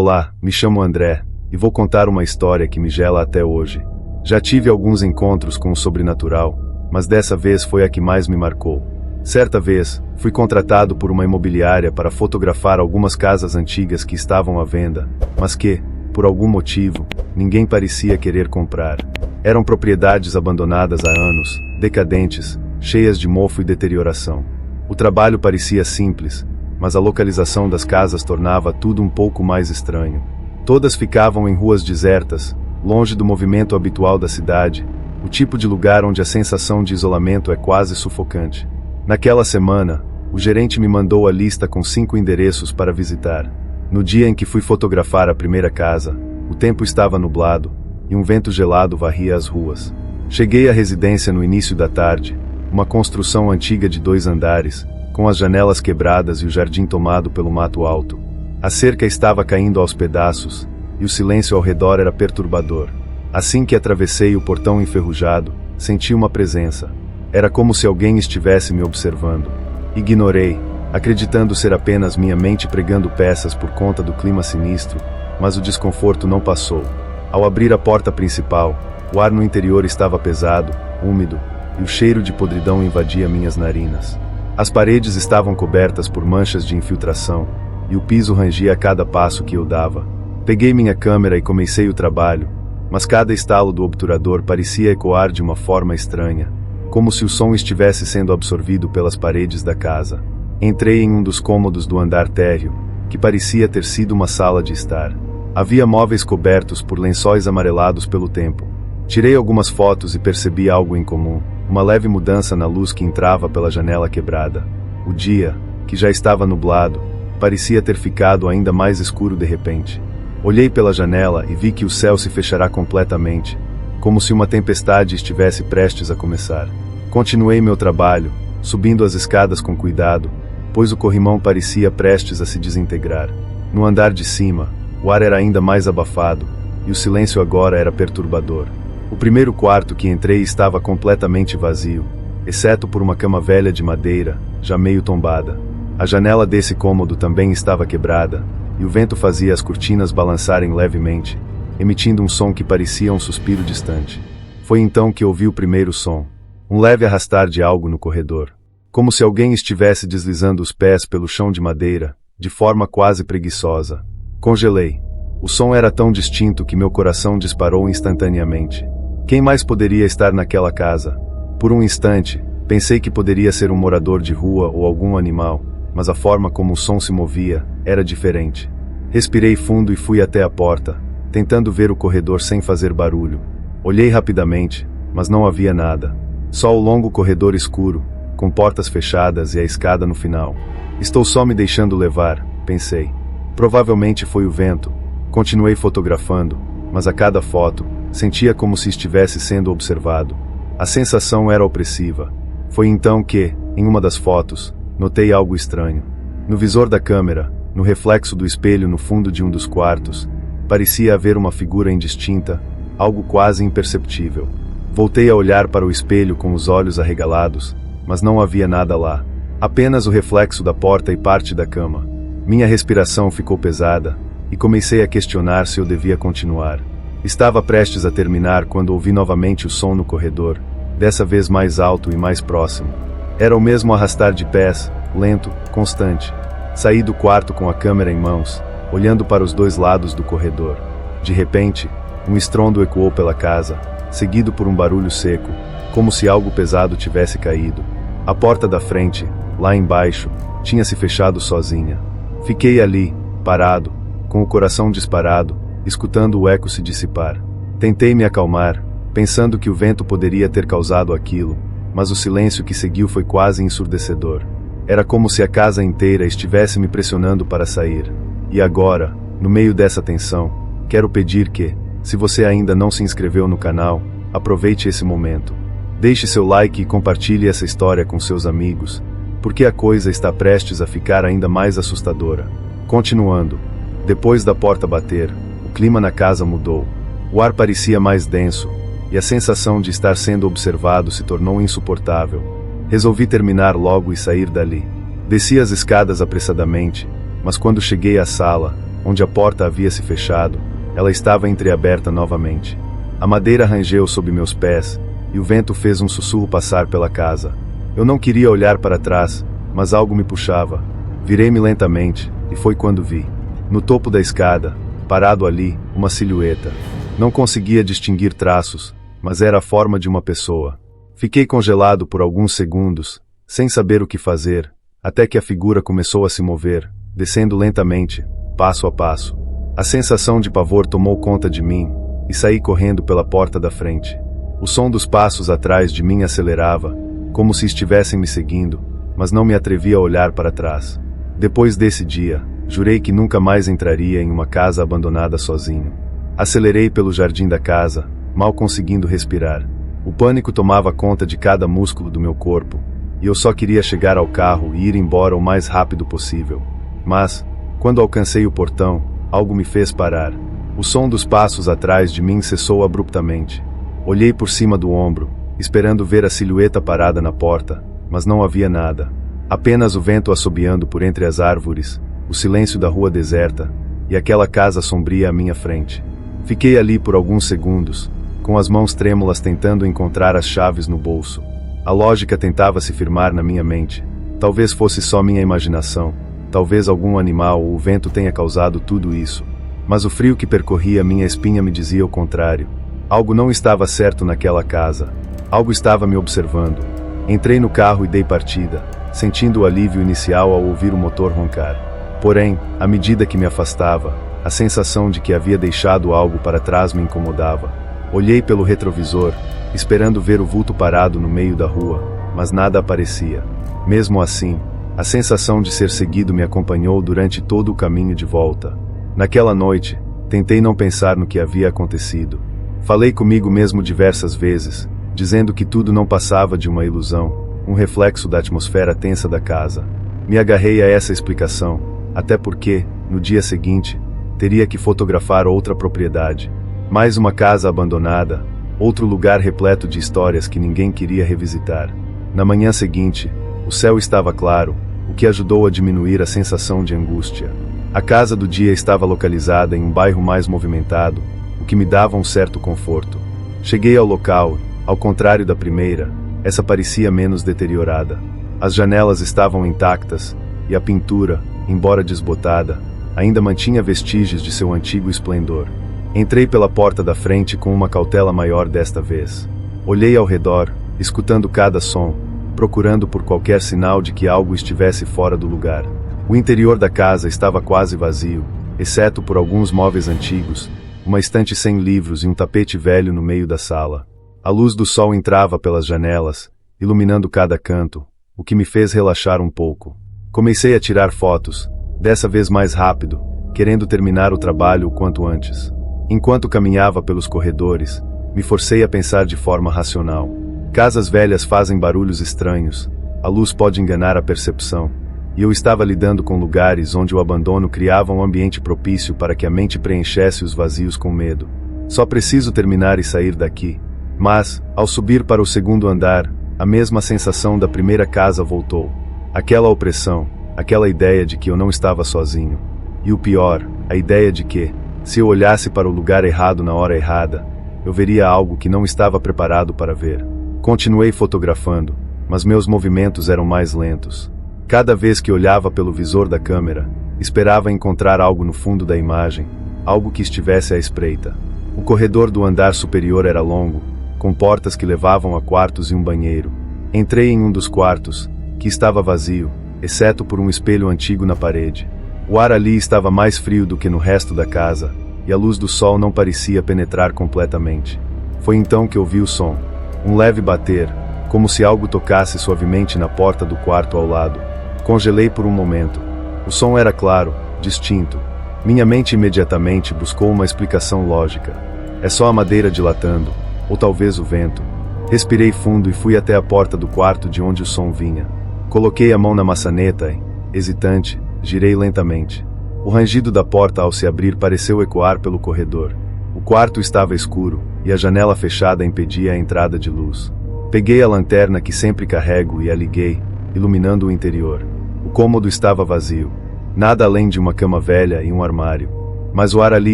Olá, me chamo André, e vou contar uma história que me gela até hoje. Já tive alguns encontros com o sobrenatural, mas dessa vez foi a que mais me marcou. Certa vez, fui contratado por uma imobiliária para fotografar algumas casas antigas que estavam à venda, mas que, por algum motivo, ninguém parecia querer comprar. Eram propriedades abandonadas há anos, decadentes, cheias de mofo e deterioração. O trabalho parecia simples, mas a localização das casas tornava tudo um pouco mais estranho. Todas ficavam em ruas desertas, longe do movimento habitual da cidade, o tipo de lugar onde a sensação de isolamento é quase sufocante. Naquela semana, o gerente me mandou a lista com 5 endereços para visitar. No dia em que fui fotografar a primeira casa, o tempo estava nublado, e um vento gelado varria as ruas. Cheguei à residência no início da tarde, uma construção antiga de 2 andares, com as janelas quebradas e o jardim tomado pelo mato alto. A cerca estava caindo aos pedaços, e o silêncio ao redor era perturbador. Assim que atravessei o portão enferrujado, senti uma presença. Era como se alguém estivesse me observando. Ignorei, acreditando ser apenas minha mente pregando peças por conta do clima sinistro, mas o desconforto não passou. Ao abrir a porta principal, o ar no interior estava pesado, úmido, e o cheiro de podridão invadia minhas narinas. As paredes estavam cobertas por manchas de infiltração, e o piso rangia a cada passo que eu dava. Peguei minha câmera e comecei o trabalho, mas cada estalo do obturador parecia ecoar de uma forma estranha, como se o som estivesse sendo absorvido pelas paredes da casa. Entrei em um dos cômodos do andar térreo, que parecia ter sido uma sala de estar. Havia móveis cobertos por lençóis amarelados pelo tempo. Tirei algumas fotos e percebi algo em comum, uma leve mudança na luz que entrava pela janela quebrada. O dia, que já estava nublado, parecia ter ficado ainda mais escuro de repente. Olhei pela janela e vi que o céu se fechará completamente, como se uma tempestade estivesse prestes a começar. Continuei meu trabalho, subindo as escadas com cuidado, pois o corrimão parecia prestes a se desintegrar. No andar de cima, o ar era ainda mais abafado, e o silêncio agora era perturbador. O primeiro quarto que entrei estava completamente vazio, exceto por uma cama velha de madeira, já meio tombada. A janela desse cômodo também estava quebrada, e o vento fazia as cortinas balançarem levemente, emitindo um som que parecia um suspiro distante. Foi então que ouvi o primeiro som, um leve arrastar de algo no corredor, como se alguém estivesse deslizando os pés pelo chão de madeira, de forma quase preguiçosa. Congelei. O som era tão distinto que meu coração disparou instantaneamente. Quem mais poderia estar naquela casa? Por um instante, pensei que poderia ser um morador de rua ou algum animal, mas a forma como o som se movia era diferente. Respirei fundo e fui até a porta, tentando ver o corredor sem fazer barulho. Olhei rapidamente, mas não havia nada. Só o longo corredor escuro, com portas fechadas e a escada no final. Estou só me deixando levar, pensei. Provavelmente foi o vento. Continuei fotografando, mas a cada foto, sentia como se estivesse sendo observado. A sensação era opressiva. Foi então que, em uma das fotos, notei algo estranho. No visor da câmera, no reflexo do espelho no fundo de um dos quartos, parecia haver uma figura indistinta, algo quase imperceptível. Voltei a olhar para o espelho com os olhos arregalados, mas não havia nada lá. Apenas o reflexo da porta e parte da cama. Minha respiração ficou pesada, e comecei a questionar se eu devia continuar. Estava prestes a terminar quando ouvi novamente o som no corredor, dessa vez mais alto e mais próximo. Era o mesmo arrastar de pés, lento, constante. Saí do quarto com a câmera em mãos, olhando para os 2 lados do corredor. De repente, um estrondo ecoou pela casa, seguido por um barulho seco, como se algo pesado tivesse caído. A porta da frente, lá embaixo, tinha se fechado sozinha. Fiquei ali, parado, com o coração disparado, escutando o eco se dissipar. Tentei me acalmar, pensando que o vento poderia ter causado aquilo, mas o silêncio que seguiu foi quase ensurdecedor. Era como se a casa inteira estivesse me pressionando para sair. E agora, no meio dessa tensão, quero pedir que, se você ainda não se inscreveu no canal, aproveite esse momento. Deixe seu like e compartilhe essa história com seus amigos, porque a coisa está prestes a ficar ainda mais assustadora. Continuando. Depois da porta bater, o clima na casa mudou. O ar parecia mais denso, e a sensação de estar sendo observado se tornou insuportável. Resolvi terminar logo e sair dali. Desci as escadas apressadamente, mas quando cheguei à sala, onde a porta havia se fechado, ela estava entreaberta novamente. A madeira rangeu sob meus pés, e o vento fez um sussurro passar pela casa. Eu não queria olhar para trás, mas algo me puxava. Virei-me lentamente, e foi quando vi. No topo da escada, parado ali, uma silhueta. Não conseguia distinguir traços, mas era a forma de uma pessoa. Fiquei congelado por alguns segundos, sem saber o que fazer, até que a figura começou a se mover, descendo lentamente, passo a passo. A sensação de pavor tomou conta de mim, e saí correndo pela porta da frente. O som dos passos atrás de mim acelerava, como se estivessem me seguindo, mas não me atrevi a olhar para trás. Depois desse dia, jurei que nunca mais entraria em uma casa abandonada sozinho. Acelerei pelo jardim da casa, mal conseguindo respirar. O pânico tomava conta de cada músculo do meu corpo, e eu só queria chegar ao carro e ir embora o mais rápido possível. Mas, quando alcancei o portão, algo me fez parar. O som dos passos atrás de mim cessou abruptamente. Olhei por cima do ombro, esperando ver a silhueta parada na porta, mas não havia nada. Apenas o vento assobiando por entre as árvores, o silêncio da rua deserta, e aquela casa sombria à minha frente. Fiquei ali por alguns segundos, com as mãos trêmulas tentando encontrar as chaves no bolso. A lógica tentava se firmar na minha mente. Talvez fosse só minha imaginação, talvez algum animal ou o vento tenha causado tudo isso. Mas o frio que percorria minha espinha me dizia o contrário. Algo não estava certo naquela casa. Algo estava me observando. Entrei no carro e dei partida, sentindo o alívio inicial ao ouvir o motor roncar. Porém, à medida que me afastava, a sensação de que havia deixado algo para trás me incomodava. Olhei pelo retrovisor, esperando ver o vulto parado no meio da rua, mas nada aparecia. Mesmo assim, a sensação de ser seguido me acompanhou durante todo o caminho de volta. Naquela noite, tentei não pensar no que havia acontecido. Falei comigo mesmo diversas vezes, dizendo que tudo não passava de uma ilusão, um reflexo da atmosfera tensa da casa. Me agarrei a essa explicação, até porque, no dia seguinte, teria que fotografar outra propriedade. Mais uma casa abandonada, outro lugar repleto de histórias que ninguém queria revisitar. Na manhã seguinte, o céu estava claro, o que ajudou a diminuir a sensação de angústia. A casa do dia estava localizada em um bairro mais movimentado, o que me dava um certo conforto. Cheguei ao local, ao contrário da primeira, essa parecia menos deteriorada. As janelas estavam intactas, e a pintura, embora desbotada, ainda mantinha vestígios de seu antigo esplendor. Entrei pela porta da frente com uma cautela maior desta vez. Olhei ao redor, escutando cada som, procurando por qualquer sinal de que algo estivesse fora do lugar. O interior da casa estava quase vazio, exceto por alguns móveis antigos, uma estante sem livros e um tapete velho no meio da sala. A luz do sol entrava pelas janelas, iluminando cada canto, o que me fez relaxar um pouco. Comecei a tirar fotos, dessa vez mais rápido, querendo terminar o trabalho o quanto antes. Enquanto caminhava pelos corredores, me forcei a pensar de forma racional. Casas velhas fazem barulhos estranhos, a luz pode enganar a percepção, e eu estava lidando com lugares onde o abandono criava um ambiente propício para que a mente preenchesse os vazios com medo. Só preciso terminar e sair daqui. Mas, ao subir para o segundo andar, a mesma sensação da primeira casa voltou. Aquela opressão, aquela ideia de que eu não estava sozinho. E o pior, a ideia de que, se eu olhasse para o lugar errado na hora errada, eu veria algo que não estava preparado para ver. Continuei fotografando, mas meus movimentos eram mais lentos. Cada vez que olhava pelo visor da câmera, esperava encontrar algo no fundo da imagem, algo que estivesse à espreita. O corredor do andar superior era longo, com portas que levavam a quartos e um banheiro. Entrei em um dos quartos, que estava vazio, exceto por um espelho antigo na parede. O ar ali estava mais frio do que no resto da casa, e a luz do sol não parecia penetrar completamente. Foi então que ouvi o som. Um leve bater, como se algo tocasse suavemente na porta do quarto ao lado. Congelei por um momento. O som era claro, distinto. Minha mente imediatamente buscou uma explicação lógica. É só a madeira dilatando, ou talvez o vento. Respirei fundo e fui até a porta do quarto de onde o som vinha. Coloquei a mão na maçaneta e, hesitante, girei lentamente. O rangido da porta ao se abrir pareceu ecoar pelo corredor. O quarto estava escuro, e a janela fechada impedia a entrada de luz. Peguei a lanterna que sempre carrego e a liguei, iluminando o interior. O cômodo estava vazio. Nada além de uma cama velha e um armário. Mas o ar ali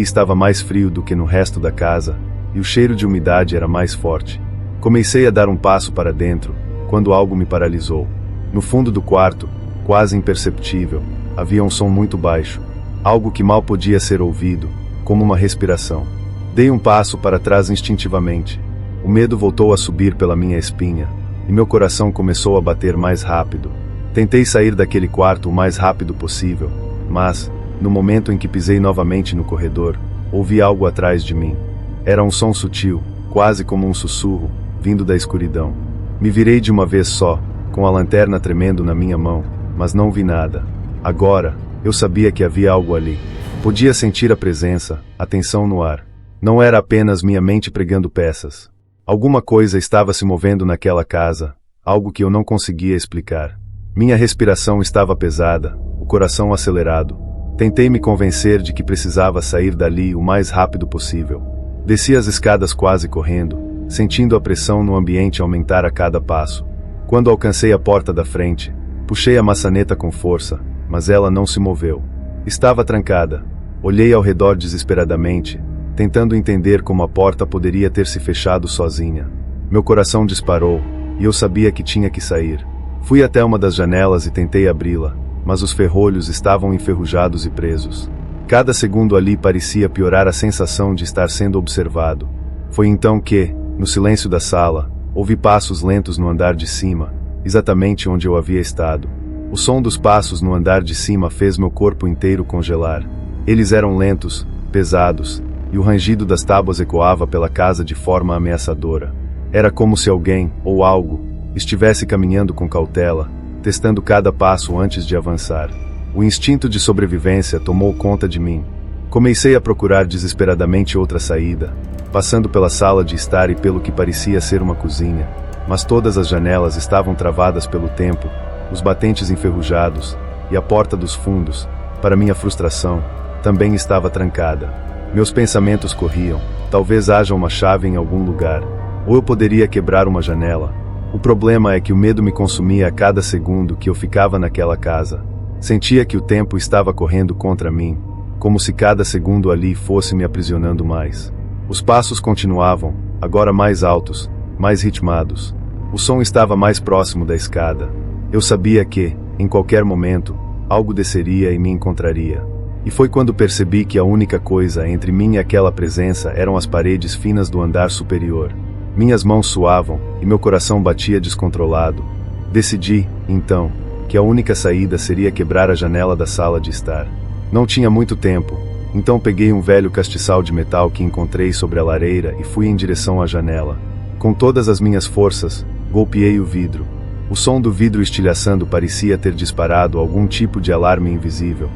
estava mais frio do que no resto da casa, e o cheiro de umidade era mais forte. Comecei a dar um passo para dentro, quando algo me paralisou. No fundo do quarto, quase imperceptível, havia um som muito baixo, algo que mal podia ser ouvido, como uma respiração. Dei um passo para trás instintivamente. O medo voltou a subir pela minha espinha, e meu coração começou a bater mais rápido. Tentei sair daquele quarto o mais rápido possível, mas, no momento em que pisei novamente no corredor, ouvi algo atrás de mim. Era um som sutil, quase como um sussurro, vindo da escuridão. Me virei de uma vez só, com a lanterna tremendo na minha mão, mas não vi nada. Agora, eu sabia que havia algo ali. Podia sentir a presença, a tensão no ar. Não era apenas minha mente pregando peças. Alguma coisa estava se movendo naquela casa, algo que eu não conseguia explicar. Minha respiração estava pesada, o coração acelerado. Tentei me convencer de que precisava sair dali o mais rápido possível. Desci as escadas quase correndo, sentindo a pressão no ambiente aumentar a cada passo. Quando alcancei a porta da frente, puxei a maçaneta com força, mas ela não se moveu. Estava trancada. Olhei ao redor desesperadamente, tentando entender como a porta poderia ter se fechado sozinha. Meu coração disparou, e eu sabia que tinha que sair. Fui até uma das janelas e tentei abri-la, mas os ferrolhos estavam enferrujados e presos. Cada segundo ali parecia piorar a sensação de estar sendo observado. Foi então que, no silêncio da sala, ouvi passos lentos no andar de cima, exatamente onde eu havia estado. O som dos passos no andar de cima fez meu corpo inteiro congelar. Eles eram lentos, pesados, e o rangido das tábuas ecoava pela casa de forma ameaçadora. Era como se alguém, ou algo, estivesse caminhando com cautela, testando cada passo antes de avançar. O instinto de sobrevivência tomou conta de mim. Comecei a procurar desesperadamente outra saída, passando pela sala de estar e pelo que parecia ser uma cozinha, mas todas as janelas estavam travadas pelo tempo, os batentes enferrujados, e a porta dos fundos, para minha frustração, também estava trancada. Meus pensamentos corriam, talvez haja uma chave em algum lugar, ou eu poderia quebrar uma janela. O problema é que o medo me consumia a cada segundo que eu ficava naquela casa. Sentia que o tempo estava correndo contra mim, como se cada segundo ali fosse me aprisionando mais. Os passos continuavam, agora mais altos, mais ritmados. O som estava mais próximo da escada. Eu sabia que, em qualquer momento, algo desceria e me encontraria. E foi quando percebi que a única coisa entre mim e aquela presença eram as paredes finas do andar superior. Minhas mãos suavam, e meu coração batia descontrolado. Decidi, então, que a única saída seria quebrar a janela da sala de estar. Não tinha muito tempo, então peguei um velho castiçal de metal que encontrei sobre a lareira e fui em direção à janela. Com todas as minhas forças, golpeei o vidro. O som do vidro estilhaçando parecia ter disparado algum tipo de alarme invisível,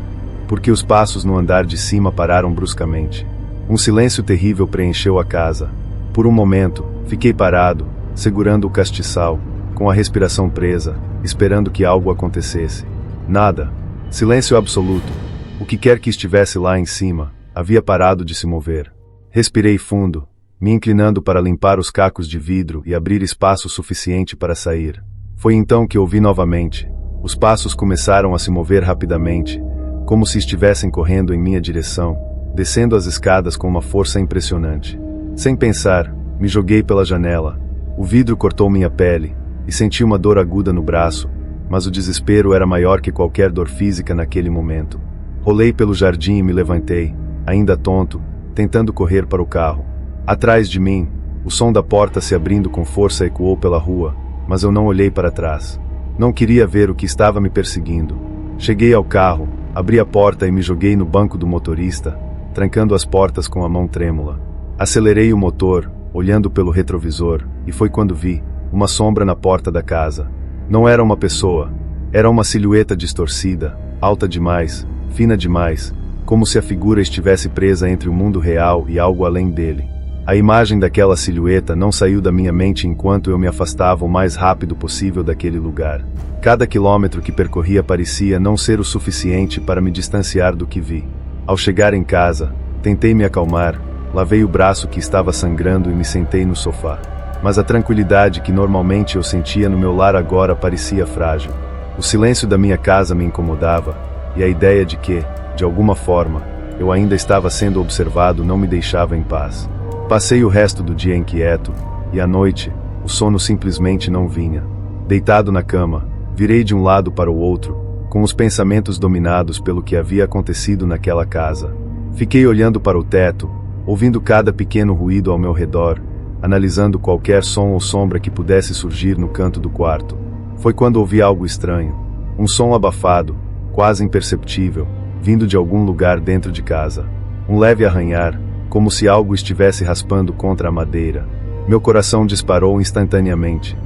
porque os passos no andar de cima pararam bruscamente. Um silêncio terrível preencheu a casa. Por um momento, fiquei parado, segurando o castiçal, com a respiração presa, esperando que algo acontecesse. Nada. Silêncio absoluto. O que quer que estivesse lá em cima, havia parado de se mover. Respirei fundo, me inclinando para limpar os cacos de vidro e abrir espaço suficiente para sair. Foi então que ouvi novamente. Os passos começaram a se mover rapidamente, como se estivessem correndo em minha direção, descendo as escadas com uma força impressionante. Sem pensar, me joguei pela janela. O vidro cortou minha pele, e senti uma dor aguda no braço, mas o desespero era maior que qualquer dor física naquele momento. Rolei pelo jardim e me levantei, ainda tonto, tentando correr para o carro. Atrás de mim, o som da porta se abrindo com força ecoou pela rua, mas eu não olhei para trás. Não queria ver o que estava me perseguindo. Cheguei ao carro, abri a porta e me joguei no banco do motorista, trancando as portas com a mão trêmula. Acelerei o motor, olhando pelo retrovisor, e foi quando vi uma sombra na porta da casa. Não era uma pessoa, era uma silhueta distorcida, alta demais, fina demais, como se a figura estivesse presa entre o mundo real e algo além dele. A imagem daquela silhueta não saiu da minha mente enquanto eu me afastava o mais rápido possível daquele lugar. Cada quilômetro que percorria parecia não ser o suficiente para me distanciar do que vi. Ao chegar em casa, tentei me acalmar, lavei o braço que estava sangrando e me sentei no sofá. Mas a tranquilidade que normalmente eu sentia no meu lar agora parecia frágil. O silêncio da minha casa me incomodava, e a ideia de que, de alguma forma, eu ainda estava sendo observado não me deixava em paz. Passei o resto do dia inquieto, e à noite, o sono simplesmente não vinha. Deitado na cama, virei de um lado para o outro, com os pensamentos dominados pelo que havia acontecido naquela casa. Fiquei olhando para o teto, ouvindo cada pequeno ruído ao meu redor, analisando qualquer som ou sombra que pudesse surgir no canto do quarto. Foi quando ouvi algo estranho. Um som abafado, quase imperceptível, vindo de algum lugar dentro de casa. Um leve arranhar, como se algo estivesse raspando contra a madeira. Meu coração disparou instantaneamente.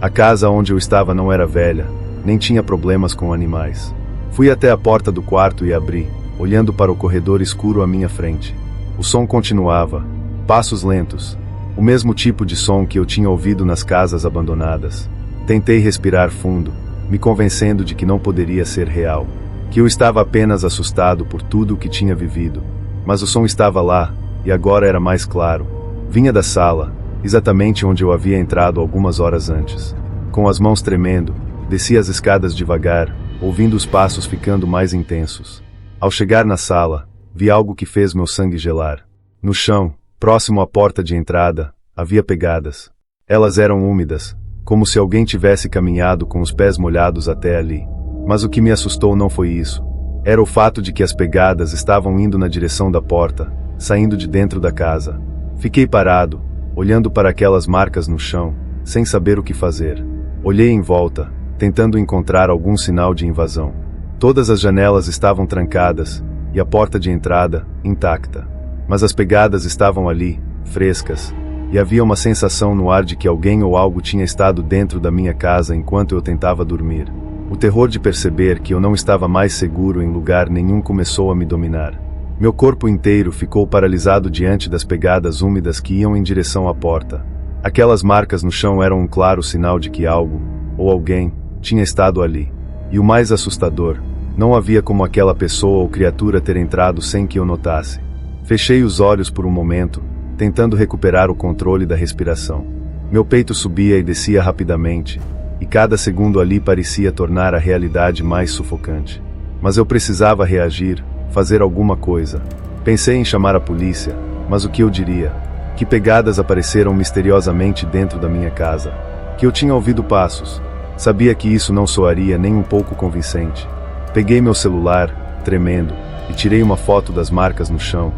A casa onde eu estava não era velha, nem tinha problemas com animais. Fui até a porta do quarto e abri, olhando para o corredor escuro à minha frente. O som continuava, passos lentos, o mesmo tipo de som que eu tinha ouvido nas casas abandonadas. Tentei respirar fundo, me convencendo de que não poderia ser real, que eu estava apenas assustado por tudo o que tinha vivido. Mas o som estava lá, e agora era mais claro. Vinha da sala, exatamente onde eu havia entrado algumas horas antes. Com as mãos tremendo, desci as escadas devagar, ouvindo os passos ficando mais intensos. Ao chegar na sala, vi algo que fez meu sangue gelar. No chão, próximo à porta de entrada, havia pegadas. Elas eram úmidas, como se alguém tivesse caminhado com os pés molhados até ali. Mas o que me assustou não foi isso. Era o fato de que as pegadas estavam indo na direção da porta, saindo de dentro da casa. Fiquei parado, olhando para aquelas marcas no chão, sem saber o que fazer. Olhei em volta, tentando encontrar algum sinal de invasão. Todas as janelas estavam trancadas, e a porta de entrada, intacta. Mas as pegadas estavam ali, frescas, e havia uma sensação no ar de que alguém ou algo tinha estado dentro da minha casa enquanto eu tentava dormir. O terror de perceber que eu não estava mais seguro em lugar nenhum começou a me dominar. Meu corpo inteiro ficou paralisado diante das pegadas úmidas que iam em direção à porta. Aquelas marcas no chão eram um claro sinal de que algo, ou alguém, tinha estado ali. E o mais assustador, não havia como aquela pessoa ou criatura ter entrado sem que eu notasse. Fechei os olhos por um momento, tentando recuperar o controle da respiração. Meu peito subia e descia rapidamente, e cada segundo ali parecia tornar a realidade mais sufocante. Mas eu precisava reagir, fazer alguma coisa. Pensei em chamar a polícia, mas o que eu diria? Que pegadas apareceram misteriosamente dentro da minha casa. Que eu tinha ouvido passos. Sabia que isso não soaria nem um pouco convincente. Peguei meu celular, tremendo, e tirei uma foto das marcas no chão,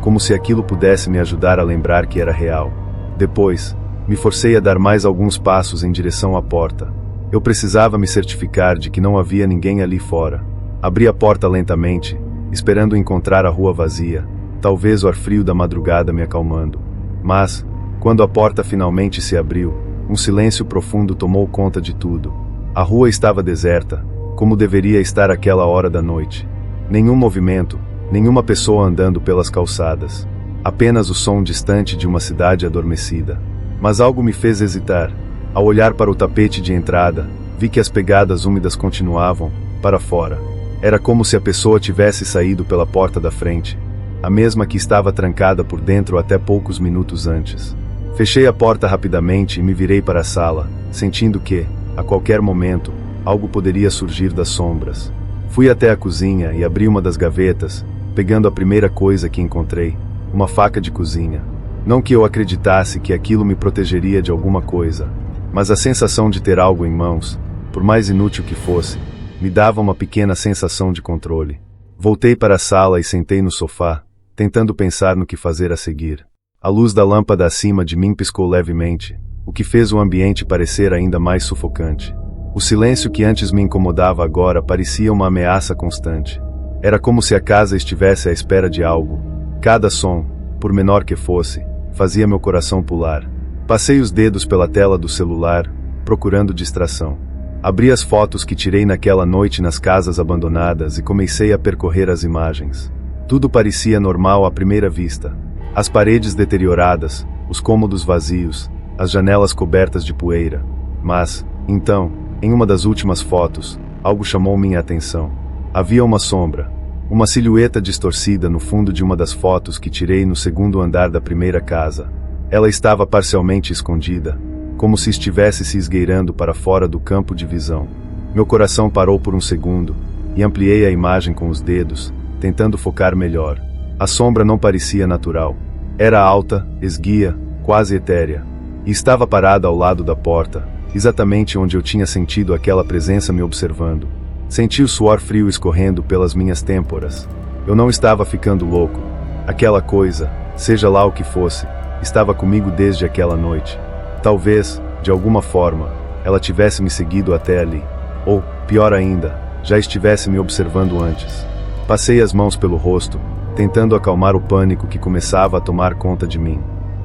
como se aquilo pudesse me ajudar a lembrar que era real. Depois, me forcei a dar mais alguns passos em direção à porta. Eu precisava me certificar de que não havia ninguém ali fora. Abri a porta lentamente, esperando encontrar a rua vazia, talvez o ar frio da madrugada me acalmando. Mas, quando a porta finalmente se abriu, um silêncio profundo tomou conta de tudo. A rua estava deserta, como deveria estar àquela hora da noite. Nenhum movimento, nenhuma pessoa andando pelas calçadas. Apenas o som distante de uma cidade adormecida. Mas algo me fez hesitar. Ao olhar para o tapete de entrada, vi que as pegadas úmidas continuavam, para fora. Era como se a pessoa tivesse saído pela porta da frente, a mesma que estava trancada por dentro até poucos minutos antes. Fechei a porta rapidamente e me virei para a sala, sentindo que, a qualquer momento, algo poderia surgir das sombras. Fui até a cozinha e abri uma das gavetas, pegando a primeira coisa que encontrei, uma faca de cozinha. Não que eu acreditasse que aquilo me protegeria de alguma coisa, mas a sensação de ter algo em mãos, por mais inútil que fosse, me dava uma pequena sensação de controle. Voltei para a sala e sentei no sofá, tentando pensar no que fazer a seguir. A luz da lâmpada acima de mim piscou levemente, o que fez o ambiente parecer ainda mais sufocante. O silêncio que antes me incomodava agora parecia uma ameaça constante. Era como se a casa estivesse à espera de algo. Cada som, por menor que fosse, fazia meu coração pular. Passei os dedos pela tela do celular, procurando distração. Abri as fotos que tirei naquela noite nas casas abandonadas e comecei a percorrer as imagens. Tudo parecia normal à primeira vista. As paredes deterioradas, os cômodos vazios, as janelas cobertas de poeira. Mas, então, em uma das últimas fotos, algo chamou minha atenção. Havia uma sombra, uma silhueta distorcida no fundo de uma das fotos que tirei no segundo andar da primeira casa. Ela estava parcialmente escondida, como se estivesse se esgueirando para fora do campo de visão. Meu coração parou por um segundo, e ampliei a imagem com os dedos, tentando focar melhor. A sombra não parecia natural. Era alta, esguia, quase etérea, e estava parada ao lado da porta, exatamente onde eu tinha sentido aquela presença me observando. Senti o suor frio escorrendo pelas minhas têmporas. Eu não estava ficando louco. Aquela coisa, seja lá o que fosse, estava comigo desde aquela noite. Talvez, de alguma forma, ela tivesse me seguido até ali. Ou, pior ainda, já estivesse me observando antes. Passei as mãos pelo rosto, tentando acalmar o pânico que começava a tomar conta de mim.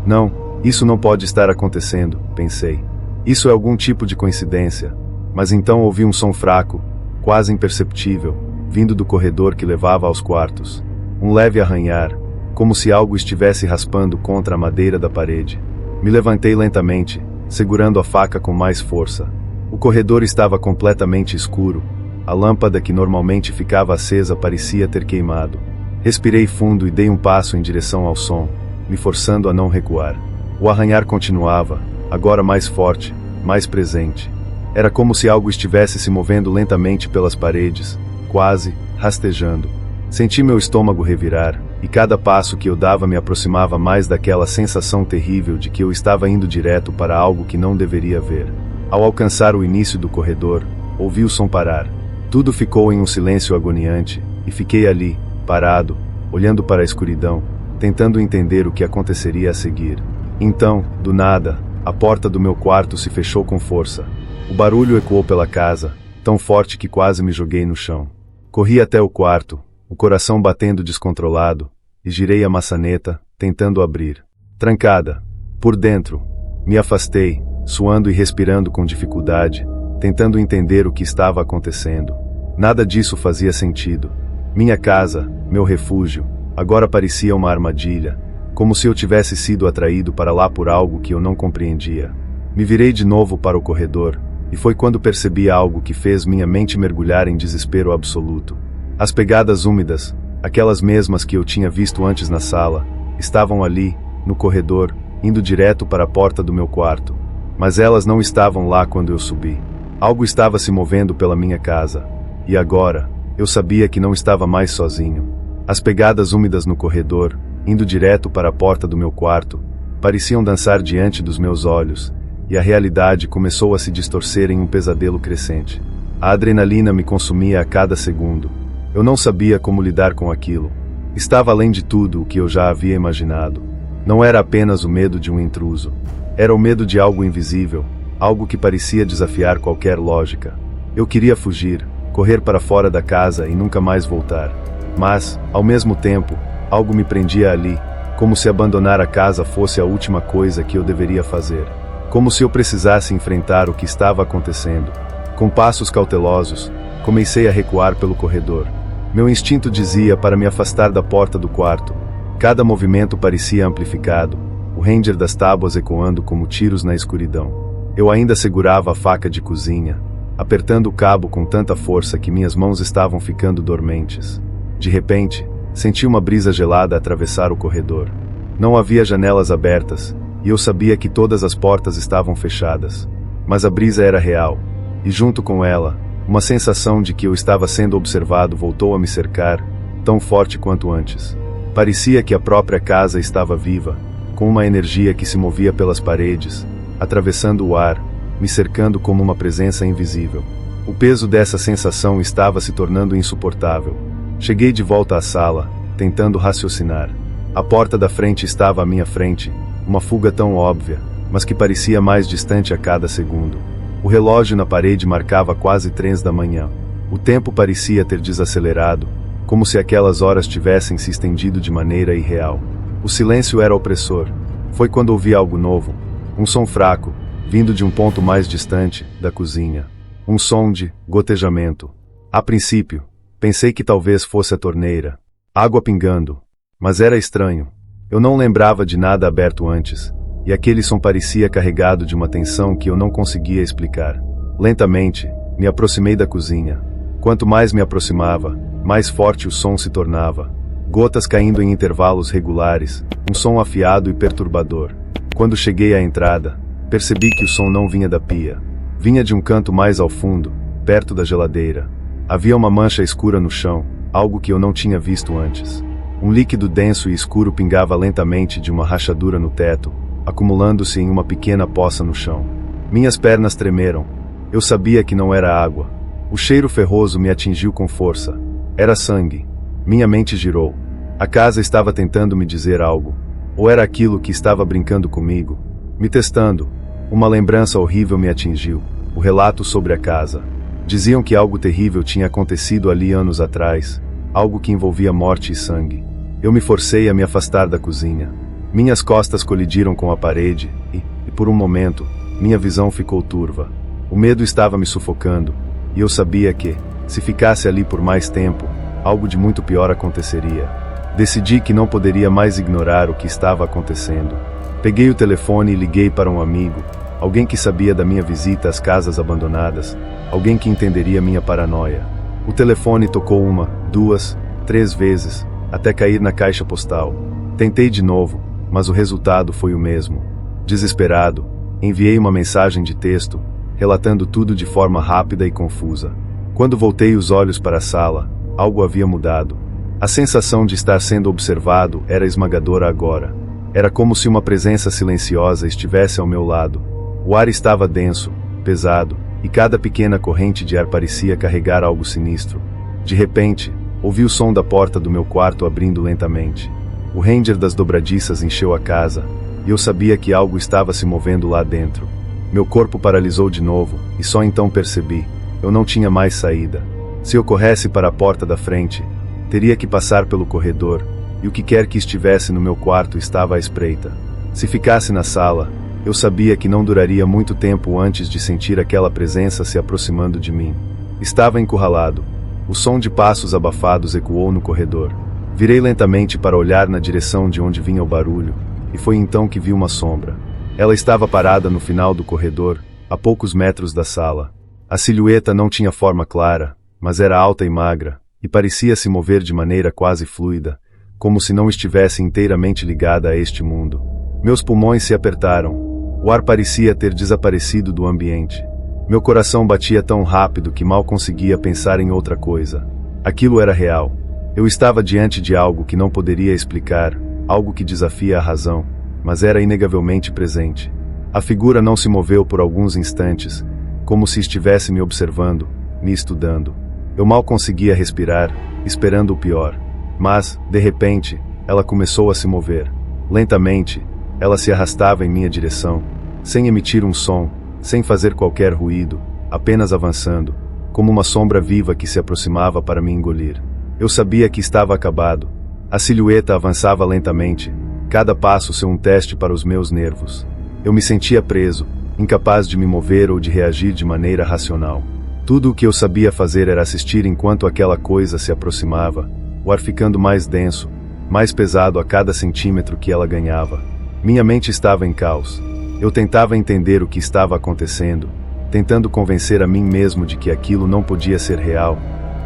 Não, isso não pode estar acontecendo, pensei. Isso é algum tipo de coincidência. Mas então ouvi um som fraco, quase imperceptível, vindo do corredor que levava aos quartos. Um leve arranhar, como se algo estivesse raspando contra a madeira da parede. Me levantei lentamente, segurando a faca com mais força. O corredor estava completamente escuro. A lâmpada que normalmente ficava acesa parecia ter queimado. Respirei fundo e dei um passo em direção ao som, me forçando a não recuar. O arranhar continuava, agora mais forte, mais presente. Era como se algo estivesse se movendo lentamente pelas paredes, quase rastejando. Senti meu estômago revirar, e cada passo que eu dava me aproximava mais daquela sensação terrível de que eu estava indo direto para algo que não deveria ver. Ao alcançar o início do corredor, ouvi o som parar. Tudo ficou em um silêncio agoniante, e fiquei ali, parado, olhando para a escuridão, tentando entender o que aconteceria a seguir. Então, do nada, a porta do meu quarto se fechou com força. O barulho ecoou pela casa, tão forte que quase me joguei no chão. Corri até o quarto, o coração batendo descontrolado, e girei a maçaneta, tentando abrir. Trancada. Por dentro. Me afastei, suando e respirando com dificuldade, tentando entender o que estava acontecendo. Nada disso fazia sentido. Minha casa, meu refúgio, agora parecia uma armadilha, como se eu tivesse sido atraído para lá por algo que eu não compreendia. Me virei de novo para o corredor, e foi quando percebi algo que fez minha mente mergulhar em desespero absoluto. As pegadas úmidas, aquelas mesmas que eu tinha visto antes na sala, estavam ali, no corredor, indo direto para a porta do meu quarto. Mas elas não estavam lá quando eu subi. Algo estava se movendo pela minha casa. E agora, eu sabia que não estava mais sozinho. As pegadas úmidas no corredor, indo direto para a porta do meu quarto, pareciam dançar diante dos meus olhos, e a realidade começou a se distorcer em um pesadelo crescente. A adrenalina me consumia a cada segundo. Eu não sabia como lidar com aquilo. Estava além de tudo o que eu já havia imaginado. Não era apenas o medo de um intruso. Era o medo de algo invisível, algo que parecia desafiar qualquer lógica. Eu queria fugir, correr para fora da casa e nunca mais voltar. Mas, ao mesmo tempo, algo me prendia ali, como se abandonar a casa fosse a última coisa que eu deveria fazer. Como se eu precisasse enfrentar o que estava acontecendo. Com passos cautelosos, comecei a recuar pelo corredor. Meu instinto dizia para me afastar da porta do quarto. Cada movimento parecia amplificado, o ranger das tábuas ecoando como tiros na escuridão. Eu ainda segurava a faca de cozinha, apertando o cabo com tanta força que minhas mãos estavam ficando dormentes. De repente, senti uma brisa gelada atravessar o corredor. Não havia janelas abertas, e eu sabia que todas as portas estavam fechadas. Mas a brisa era real, e junto com ela, uma sensação de que eu estava sendo observado voltou a me cercar, tão forte quanto antes. Parecia que a própria casa estava viva, com uma energia que se movia pelas paredes, atravessando o ar, me cercando como uma presença invisível. O peso dessa sensação estava se tornando insuportável. Cheguei de volta à sala, tentando raciocinar. A porta da frente estava à minha frente, uma fuga tão óbvia, mas que parecia mais distante a cada segundo. O relógio na parede marcava quase 3 da manhã. O tempo parecia ter desacelerado, como se aquelas horas tivessem se estendido de maneira irreal. O silêncio era opressor. Foi quando ouvi algo novo, um som fraco, vindo de um ponto mais distante, da cozinha. Um som de gotejamento. A princípio, pensei que talvez fosse a torneira. Água pingando. Mas era estranho. Eu não lembrava de nada aberto antes, e aquele som parecia carregado de uma tensão que eu não conseguia explicar. Lentamente, me aproximei da cozinha. Quanto mais me aproximava, mais forte o som se tornava. Gotas caindo em intervalos regulares, um som afiado e perturbador. Quando cheguei à entrada, percebi que o som não vinha da pia. Vinha de um canto mais ao fundo, perto da geladeira. Havia uma mancha escura no chão, algo que eu não tinha visto antes. Um líquido denso e escuro pingava lentamente de uma rachadura no teto, acumulando-se em uma pequena poça no chão. Minhas pernas tremeram. Eu sabia que não era água. O cheiro ferroso me atingiu com força. Era sangue. Minha mente girou. A casa estava tentando me dizer algo. Ou era aquilo que estava brincando comigo, me testando. Uma lembrança horrível me atingiu. O relato sobre a casa. Diziam que algo terrível tinha acontecido ali anos atrás. Algo que envolvia morte e sangue. Eu me forcei a me afastar da cozinha. Minhas costas colidiram com a parede e, por um momento, minha visão ficou turva. O medo estava me sufocando, e eu sabia que, se ficasse ali por mais tempo, algo de muito pior aconteceria. Decidi que não poderia mais ignorar o que estava acontecendo. Peguei o telefone e liguei para um amigo, alguém que sabia da minha visita às casas abandonadas, alguém que entenderia minha paranoia. O telefone tocou 1, 2, 3 vezes, até cair na caixa postal. Tentei de novo, mas o resultado foi o mesmo. Desesperado, enviei uma mensagem de texto, relatando tudo de forma rápida e confusa. Quando voltei os olhos para a sala, algo havia mudado. A sensação de estar sendo observado era esmagadora agora. Era como se uma presença silenciosa estivesse ao meu lado. O ar estava denso, pesado, e cada pequena corrente de ar parecia carregar algo sinistro. De repente, ouvi o som da porta do meu quarto abrindo lentamente. O ranger das dobradiças encheu a casa, e eu sabia que algo estava se movendo lá dentro. Meu corpo paralisou de novo, e só então percebi. Eu não tinha mais saída. Se eu corresse para a porta da frente, teria que passar pelo corredor, e o que quer que estivesse no meu quarto estava à espreita. Se ficasse na sala, eu sabia que não duraria muito tempo antes de sentir aquela presença se aproximando de mim. Estava encurralado. O som de passos abafados ecoou no corredor. Virei lentamente para olhar na direção de onde vinha o barulho, e foi então que vi uma sombra. Ela estava parada no final do corredor, a poucos metros da sala. A silhueta não tinha forma clara, mas era alta e magra, e parecia se mover de maneira quase fluida, como se não estivesse inteiramente ligada a este mundo. Meus pulmões se apertaram. O ar parecia ter desaparecido do ambiente. Meu coração batia tão rápido que mal conseguia pensar em outra coisa. Aquilo era real. Eu estava diante de algo que não poderia explicar, algo que desafia a razão, mas era inegavelmente presente. A figura não se moveu por alguns instantes, como se estivesse me observando, me estudando. Eu mal conseguia respirar, esperando o pior. Mas, de repente, ela começou a se mover. Lentamente, ela se arrastava em minha direção, sem emitir um som, sem fazer qualquer ruído, apenas avançando, como uma sombra viva que se aproximava para me engolir. Eu sabia que estava acabado. A silhueta avançava lentamente, cada passo ser um teste para os meus nervos. Eu me sentia preso, incapaz de me mover ou de reagir de maneira racional. Tudo o que eu sabia fazer era assistir enquanto aquela coisa se aproximava, o ar ficando mais denso, mais pesado a cada centímetro que ela ganhava. Minha mente estava em caos. Eu tentava entender o que estava acontecendo, tentando convencer a mim mesmo de que aquilo não podia ser real,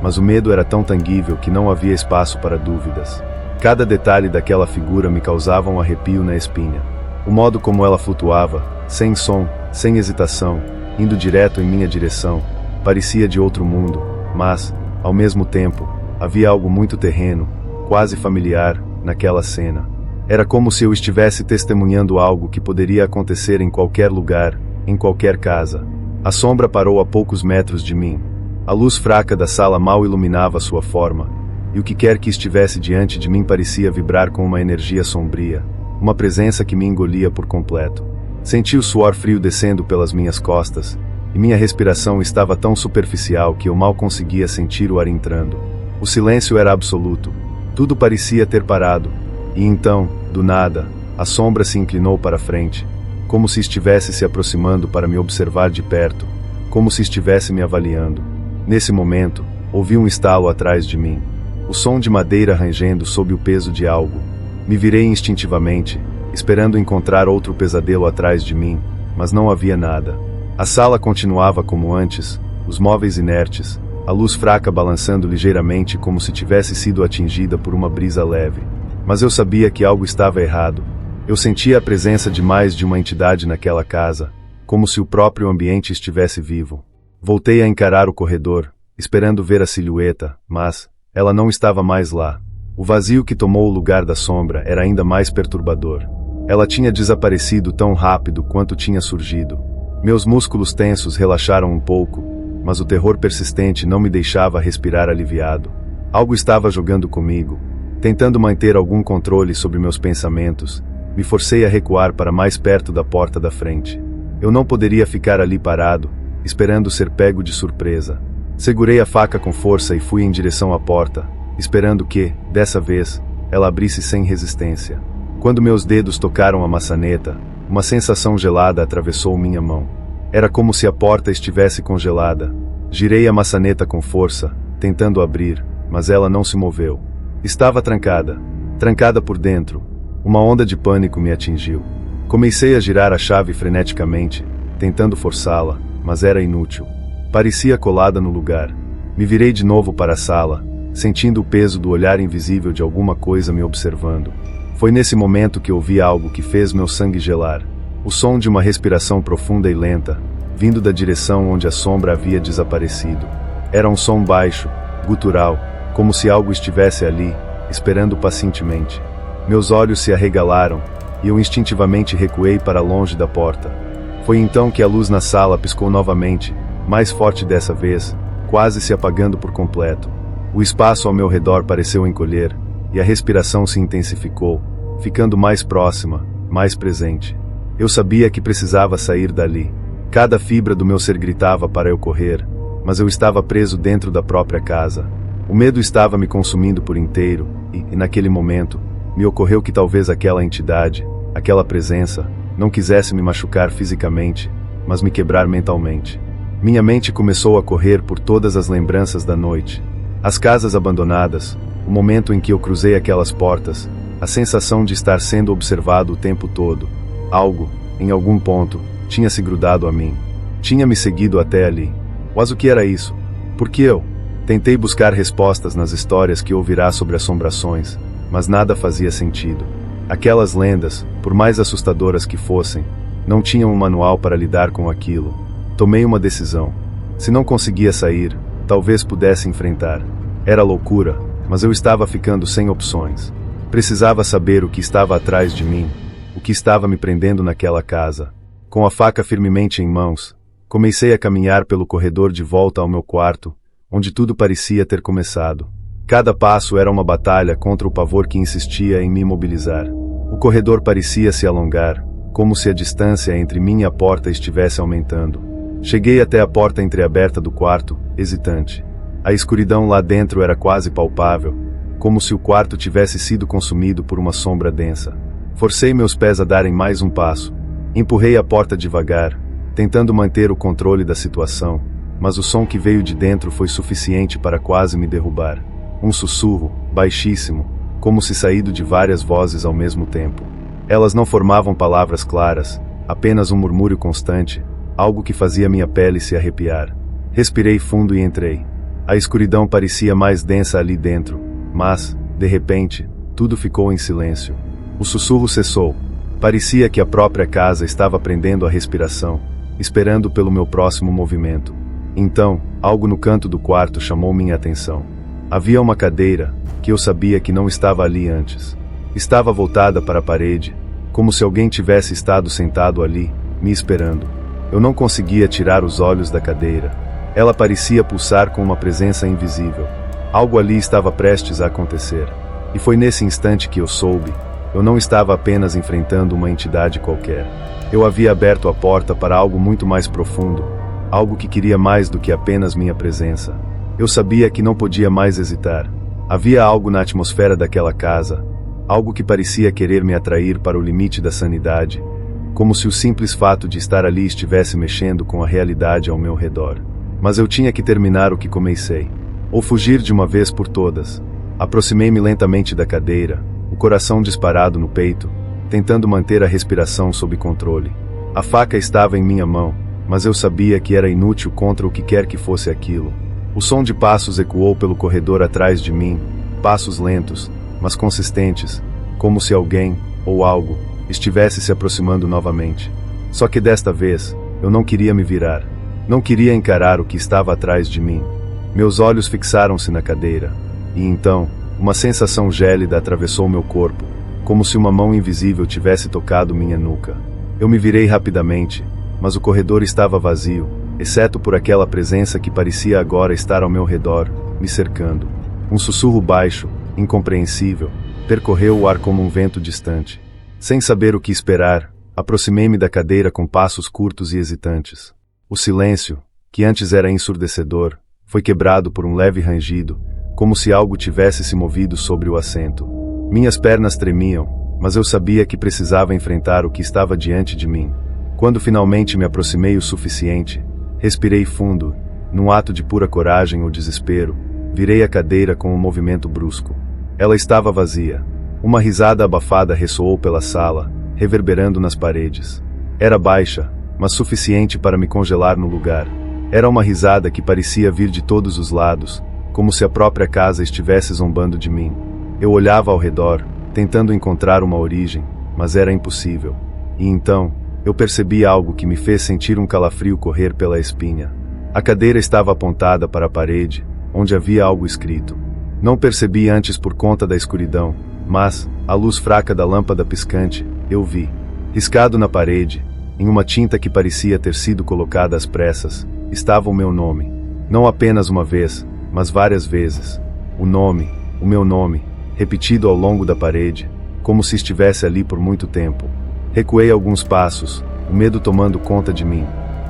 mas o medo era tão tangível que não havia espaço para dúvidas. Cada detalhe daquela figura me causava um arrepio na espinha. O modo como ela flutuava, sem som, sem hesitação, indo direto em minha direção, parecia de outro mundo, mas, ao mesmo tempo, havia algo muito terreno, quase familiar, naquela cena. Era como se eu estivesse testemunhando algo que poderia acontecer em qualquer lugar, em qualquer casa. A sombra parou a poucos metros de mim. A luz fraca da sala mal iluminava sua forma, e o que quer que estivesse diante de mim parecia vibrar com uma energia sombria, uma presença que me engolia por completo. Senti o suor frio descendo pelas minhas costas, e minha respiração estava tão superficial que eu mal conseguia sentir o ar entrando. O silêncio era absoluto. Tudo parecia ter parado. E então, do nada, a sombra se inclinou para frente, como se estivesse se aproximando para me observar de perto, como se estivesse me avaliando. Nesse momento, ouvi um estalo atrás de mim. O som de madeira rangendo sob o peso de algo. Me virei instintivamente, esperando encontrar outro pesadelo atrás de mim, mas não havia nada. A sala continuava como antes, os móveis inertes, a luz fraca balançando ligeiramente como se tivesse sido atingida por uma brisa leve. Mas eu sabia que algo estava errado. Eu sentia a presença de mais de uma entidade naquela casa, como se o próprio ambiente estivesse vivo. Voltei a encarar o corredor, esperando ver a silhueta, mas ela não estava mais lá. O vazio que tomou o lugar da sombra era ainda mais perturbador. Ela tinha desaparecido tão rápido quanto tinha surgido. Meus músculos tensos relaxaram um pouco, mas o terror persistente não me deixava respirar aliviado. Algo estava jogando comigo, tentando manter algum controle sobre meus pensamentos. Me forcei a recuar para mais perto da porta da frente. Eu não poderia ficar ali parado, esperando ser pego de surpresa. Segurei a faca com força e fui em direção à porta, esperando que, dessa vez, ela abrisse sem resistência. Quando meus dedos tocaram a maçaneta, uma sensação gelada atravessou minha mão. Era como se a porta estivesse congelada. Girei a maçaneta com força, tentando abrir, mas ela não se moveu. Estava trancada. Trancada por dentro. Uma onda de pânico me atingiu. Comecei a girar a chave freneticamente, tentando forçá-la, mas era inútil. Parecia colada no lugar. Me virei de novo para a sala, sentindo o peso do olhar invisível de alguma coisa me observando. Foi nesse momento que ouvi algo que fez meu sangue gelar. O som de uma respiração profunda e lenta, vindo da direção onde a sombra havia desaparecido. Era um som baixo, gutural, como se algo estivesse ali, esperando pacientemente. Meus olhos se arregalaram, e eu instintivamente recuei para longe da porta. Foi então que a luz na sala piscou novamente, mais forte dessa vez, quase se apagando por completo. O espaço ao meu redor pareceu encolher, e a respiração se intensificou, ficando mais próxima, mais presente. Eu sabia que precisava sair dali. Cada fibra do meu ser gritava para eu correr, mas eu estava preso dentro da própria casa. O medo estava me consumindo por inteiro, e naquele momento, me ocorreu que talvez aquela entidade, aquela presença, não quisesse me machucar fisicamente, mas me quebrar mentalmente. Minha mente começou a correr por todas as lembranças da noite. As casas abandonadas, o momento em que eu cruzei aquelas portas, a sensação de estar sendo observado o tempo todo. Algo, em algum ponto, tinha se grudado a mim. Tinha me seguido até ali. Mas o que era isso? Por que eu? Tentei buscar respostas nas histórias que ouvirá sobre assombrações, mas nada fazia sentido. Aquelas lendas, por mais assustadoras que fossem, não tinham um manual para lidar com aquilo. Tomei uma decisão. Se não conseguia sair, talvez pudesse enfrentar. Era loucura, mas eu estava ficando sem opções. Precisava saber o que estava atrás de mim, o que estava me prendendo naquela casa. Com a faca firmemente em mãos, comecei a caminhar pelo corredor de volta ao meu quarto, onde tudo parecia ter começado. Cada passo era uma batalha contra o pavor que insistia em me imobilizar. O corredor parecia se alongar, como se a distância entre mim e a porta estivesse aumentando. Cheguei até a porta entreaberta do quarto, hesitante. A escuridão lá dentro era quase palpável, como se o quarto tivesse sido consumido por uma sombra densa. Forcei meus pés a darem mais um passo. Empurrei a porta devagar, tentando manter o controle da situação, mas o som que veio de dentro foi suficiente para quase me derrubar. Um sussurro, baixíssimo, como se saído de várias vozes ao mesmo tempo. Elas não formavam palavras claras, apenas um murmúrio constante, algo que fazia minha pele se arrepiar. Respirei fundo e entrei. A escuridão parecia mais densa ali dentro, mas, de repente, tudo ficou em silêncio. O sussurro cessou. Parecia que a própria casa estava prendendo a respiração, esperando pelo meu próximo movimento. Então, algo no canto do quarto chamou minha atenção. Havia uma cadeira, que eu sabia que não estava ali antes. Estava voltada para a parede, como se alguém tivesse estado sentado ali, me esperando. Eu não conseguia tirar os olhos da cadeira. Ela parecia pulsar com uma presença invisível. Algo ali estava prestes a acontecer. E foi nesse instante que eu soube. Eu não estava apenas enfrentando uma entidade qualquer. Eu havia aberto a porta para algo muito mais profundo, algo que queria mais do que apenas minha presença. Eu sabia que não podia mais hesitar. Havia algo na atmosfera daquela casa, algo que parecia querer me atrair para o limite da sanidade, como se o simples fato de estar ali estivesse mexendo com a realidade ao meu redor. Mas eu tinha que terminar o que comecei, ou fugir de uma vez por todas. Aproximei-me lentamente da cadeira, o coração disparado no peito, tentando manter a respiração sob controle. A faca estava em minha mão, mas eu sabia que era inútil contra o que quer que fosse aquilo. O som de passos ecoou pelo corredor atrás de mim, passos lentos, mas consistentes, como se alguém, ou algo, estivesse se aproximando novamente. Só que desta vez, eu não queria me virar. Não queria encarar o que estava atrás de mim. Meus olhos fixaram-se na cadeira, e então, uma sensação gélida atravessou meu corpo, como se uma mão invisível tivesse tocado minha nuca. Eu me virei rapidamente, mas o corredor estava vazio, exceto por aquela presença que parecia agora estar ao meu redor, me cercando. Um sussurro baixo, incompreensível, percorreu o ar como um vento distante. Sem saber o que esperar, aproximei-me da cadeira com passos curtos e hesitantes. O silêncio, que antes era ensurdecedor, foi quebrado por um leve rangido, como se algo tivesse se movido sobre o assento. Minhas pernas tremiam, mas eu sabia que precisava enfrentar o que estava diante de mim. Quando finalmente me aproximei o suficiente, respirei fundo, num ato de pura coragem ou desespero, virei a cadeira com um movimento brusco. Ela estava vazia. Uma risada abafada ressoou pela sala, reverberando nas paredes. Era baixa, mas suficiente para me congelar no lugar. Era uma risada que parecia vir de todos os lados, como se a própria casa estivesse zombando de mim. Eu olhava ao redor, tentando encontrar uma origem, mas era impossível. E então, eu percebi algo que me fez sentir um calafrio correr pela espinha. A cadeira estava apontada para a parede, onde havia algo escrito. Não percebi antes por conta da escuridão, mas, à luz fraca da lâmpada piscante, eu vi. Riscado na parede, em uma tinta que parecia ter sido colocada às pressas, estava o meu nome. Não apenas uma vez, mas várias vezes. O meu nome, repetido ao longo da parede, como se estivesse ali por muito tempo. Recuei alguns passos, o medo tomando conta de mim.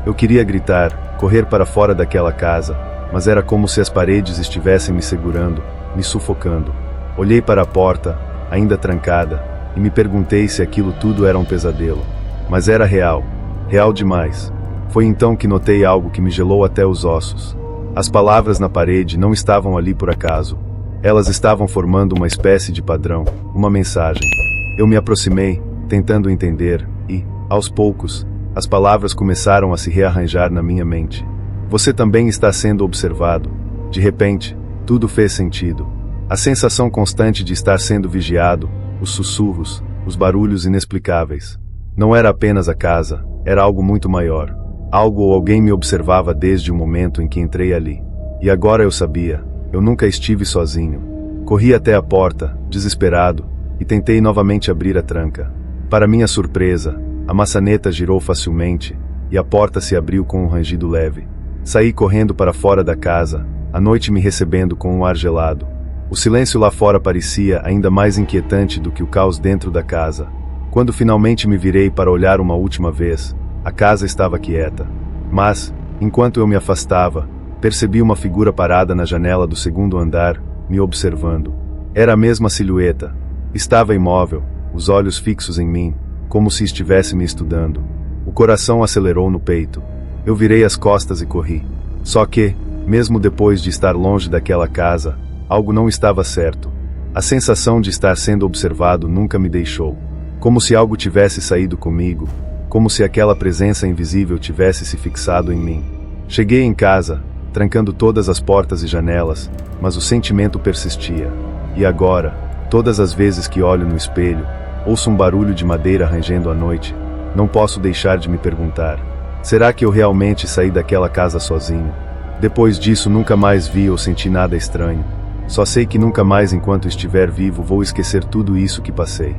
Eu queria gritar, correr para fora daquela casa, mas era como se as paredes estivessem me segurando, me sufocando. Olhei para a porta, ainda trancada, e me perguntei se aquilo tudo era um pesadelo. Mas era real, real demais. Foi então que notei algo que me gelou até os ossos. As palavras na parede não estavam ali por acaso. Elas estavam formando uma espécie de padrão, uma mensagem. Eu me aproximei, tentando entender, e, aos poucos, as palavras começaram a se rearranjar na minha mente. Você também está sendo observado. De repente, tudo fez sentido. A sensação constante de estar sendo vigiado, os sussurros, os barulhos inexplicáveis. Não era apenas a casa, era algo muito maior. Algo ou alguém me observava desde o momento em que entrei ali. E agora eu sabia, eu nunca estive sozinho. Corri até a porta, desesperado, e tentei novamente abrir a tranca. Para minha surpresa, a maçaneta girou facilmente, e a porta se abriu com um rangido leve. Saí correndo para fora da casa, a noite me recebendo com um ar gelado. O silêncio lá fora parecia ainda mais inquietante do que o caos dentro da casa. Quando finalmente me virei para olhar uma última vez, a casa estava quieta. Mas, enquanto eu me afastava, percebi uma figura parada na janela do segundo andar, me observando. Era a mesma silhueta. Estava imóvel, os olhos fixos em mim, como se estivesse me estudando. O coração acelerou no peito. Eu virei as costas e corri. Só que, mesmo depois de estar longe daquela casa, algo não estava certo. A sensação de estar sendo observado nunca me deixou. Como se algo tivesse saído comigo, como se aquela presença invisível tivesse se fixado em mim. Cheguei em casa, trancando todas as portas e janelas, mas o sentimento persistia. E agora, todas as vezes que olho no espelho, ouço um barulho de madeira rangendo à noite, não posso deixar de me perguntar: será que eu realmente saí daquela casa sozinho? Depois disso nunca mais vi ou senti nada estranho. Só sei que nunca mais enquanto estiver vivo vou esquecer tudo isso que passei.